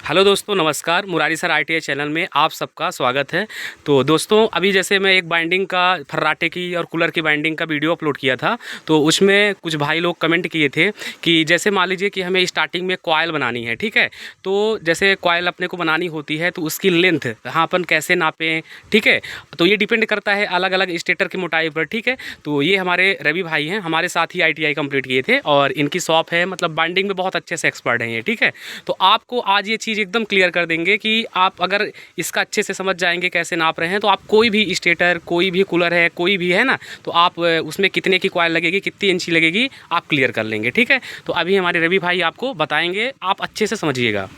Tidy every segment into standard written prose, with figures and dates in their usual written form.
Hello दोस्तों, नमस्कार। Murari sir ITI channel में आप सबका स्वागत है। तो दोस्तों, अभी जैसे मैं एक बाइंडिंग का फर्राटे की और कूलर की बाइंडिंग का वीडियो अपलोड किया था, तो उसमें कुछ भाई लोग कमेंट किए थे कि जैसे मान लीजिए कि हमें स्टार्टिंग में कॉयल बनानी है, ठीक है। तो जैसे कॉयल अपने को बनानी होती है तो उसकी लेंथ हाँ अपन कैसे नापें, ठीक है। तो ये डिपेंड करता है अलग अलग स्टेटर की मोटाई पर, ठीक है। तो ये हमारे रवि भाई हैं, हमारे साथ ही ITI कंप्लीट किए थे और इनकी शॉप है, मतलब बाइंडिंग में बहुत अच्छे से एक्सपर्ट हैं ये, ठीक है। तो आपको आज ये चीज़ एकदम क्लियर कर देंगे कि आप अगर इसका अच्छे से समझ जाएंगे कैसे नाप रहे हैं, तो आप कोई भी स्टेटर, कोई भी कूलर है, कोई भी है ना, तो आप उसमें कितने की कॉइल लगेगी, कितनी इंची लगेगी, आप क्लियर कर लेंगे, ठीक है। तो अभी हमारे रवि भाई आपको बताएंगे, आप अच्छे से समझिएगा।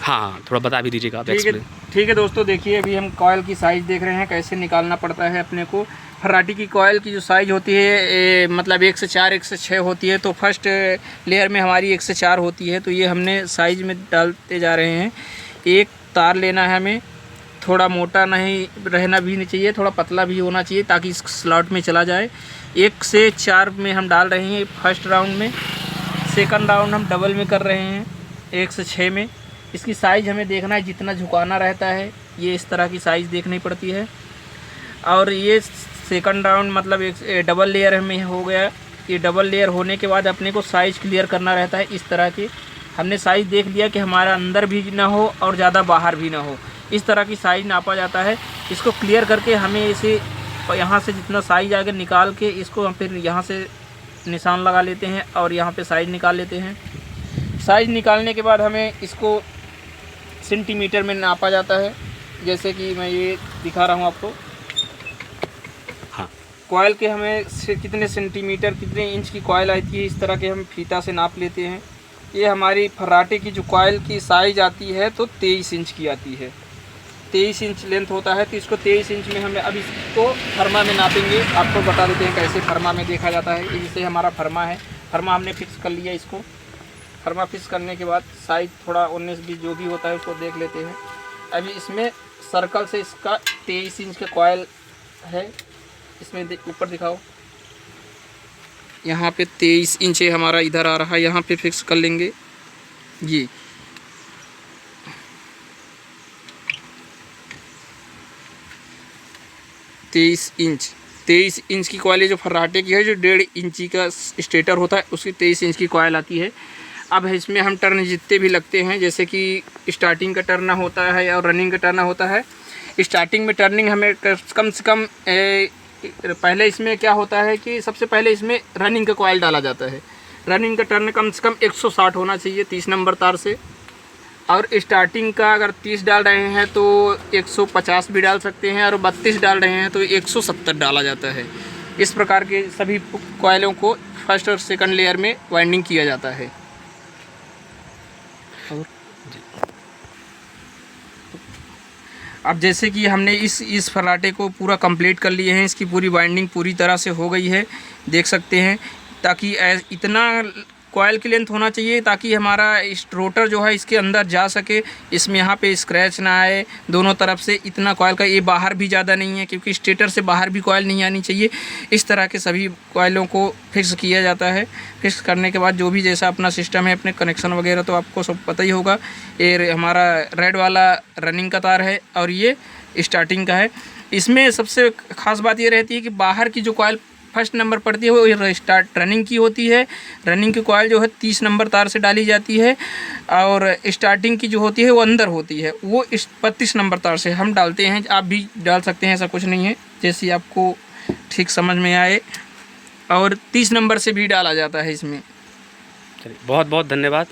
हाँ, थोड़ा बता भी दीजिएगा आप। ठीक है दोस्तों, देखिए अभी हम कॉयल की साइज़ देख रहे हैं कैसे निकालना पड़ता है अपने को। फर्राटी की कॉयल की जो साइज़ होती है मतलब 1 से 4 1 से 6 होती है। तो फर्स्ट लेयर में हमारी 1 से 4 होती है, तो ये हमने साइज़ में डालते जा रहे हैं। एक तार लेना है हमें, थोड़ा मोटा नहीं रहना भी नहीं चाहिए, थोड़ा पतला भी होना चाहिए ताकि इस स्लॉट में चला जाए। 1 से 4 में हम डाल रहे हैं फर्स्ट राउंड में। सेकंड राउंड हम डबल में कर रहे हैं 1 से 6 में। इसकी साइज़ हमें देखना है, जितना झुकाना रहता है ये इस तरह की साइज़ देखनी पड़ती है। और ये सेकंड राउंड मतलब एक डबल लेयर हमें हो गया। ये डबल लेयर होने के बाद अपने को साइज़ क्लियर करना रहता है इस तरह की। हमने साइज़ देख लिया कि हमारा अंदर भी ना हो और ज़्यादा बाहर भी ना हो, इस तरह की साइज़ नापा जाता है। इसको क्लियर करके हमें इसे यहाँ से जितना साइज़ आगे निकाल के इसको हम फिर यहाँ से निशान लगा लेते हैं और यहाँ पे साइज़ निकाल लेते हैं। साइज़ निकालने के बाद हमें इसको सेंटीमीटर में नापा जाता है, जैसे कि मैं ये दिखा रहा हूँ आपको। हाँ, कॉयल के हमें कितने सेंटीमीटर, कितने इंच की कॉयल आती है, इस तरह के हम फीता से नाप लेते हैं। ये हमारी फर्राटे की जो कॉयल की साइज़ आती है तो 23 इंच की आती है। 23 इंच लेंथ होता है, तो इसको 23 इंच में हमें अब इसको फर्मा में नापेंगे। आपको बता देते हैं कैसे फर्मा में देखा जाता है। जैसे हमारा फर्मा है, फर्मा हमने फिक्स कर लिया। इसको फर्मा फिक्स करने के बाद साइज थोड़ा 19 20 जो भी होता है उसको देख लेते हैं। अभी इसमें सर्कल से इसका 23 इंच का कॉयल है, इसमें ऊपर दिखाओ। यहाँ पे 23 इंच हमारा इधर आ रहा है, यहाँ पे फिक्स कर लेंगे। ये तेईस इंच की कॉयल है जो फर्राटे की है, जो 1.5 इंची का स्टेटर होता है उसकी 23 इंच की कॉयल आती है। अब इसमें हम टर्न जितने भी लगते हैं, जैसे कि स्टार्टिंग का टर्न होता है और रनिंग का टर्न होता है। स्टार्टिंग में टर्निंग हमें कम से कम पहले इसमें क्या होता है कि सबसे पहले इसमें रनिंग का कॉयल डाला जाता है। रनिंग का टर्न कम से कम 160 होना चाहिए 30 नंबर तार से। और स्टार्टिंग का अगर 30 डाल रहे हैं तो 150 भी डाल सकते हैं, और 32 डाल रहे हैं तो 170 डाला जाता है। इस प्रकार के सभी कॉयलों को फर्स्ट और सेकंड लेयर में वाइंडिंग किया जाता है। अब जैसे कि हमने इस फर्राटे को पूरा कंप्लीट कर लिए हैं, इसकी पूरी वाइंडिंग पूरी तरह से हो गई है, देख सकते हैं। ताकि इतना कॉयल की लेंथ होना चाहिए ताकि हमारा इस रोटर जो है इसके अंदर जा सके, इसमें यहाँ पे स्क्रैच ना आए दोनों तरफ से। इतना कॉयल का ये बाहर भी ज़्यादा नहीं है, क्योंकि स्टेटर से बाहर भी कॉयल नहीं आनी चाहिए। इस तरह के सभी कॉयलों को फिक्स किया जाता है। फिक्स करने के बाद जो भी जैसा अपना सिस्टम है, अपने कनेक्शन वगैरह तो आपको सब पता ही होगा। ये हमारा रेड वाला रनिंग का तार है और ये स्टार्टिंग का है। इसमें सबसे ख़ास बात ये रहती है कि बाहर की जो कॉयल फर्स्ट नंबर पड़ती है वो स्टार्ट रनिंग की होती है। रनिंग की कॉयल जो है 30 नंबर तार से डाली जाती है, और स्टार्टिंग की जो होती है वो अंदर होती है, वो 32 नंबर तार से हम डालते हैं। आप भी डाल सकते हैं, ऐसा कुछ नहीं है, जैसे आपको ठीक समझ में आए। और 30 नंबर से भी डाला जाता है इसमें। चलिए, बहुत बहुत धन्यवाद।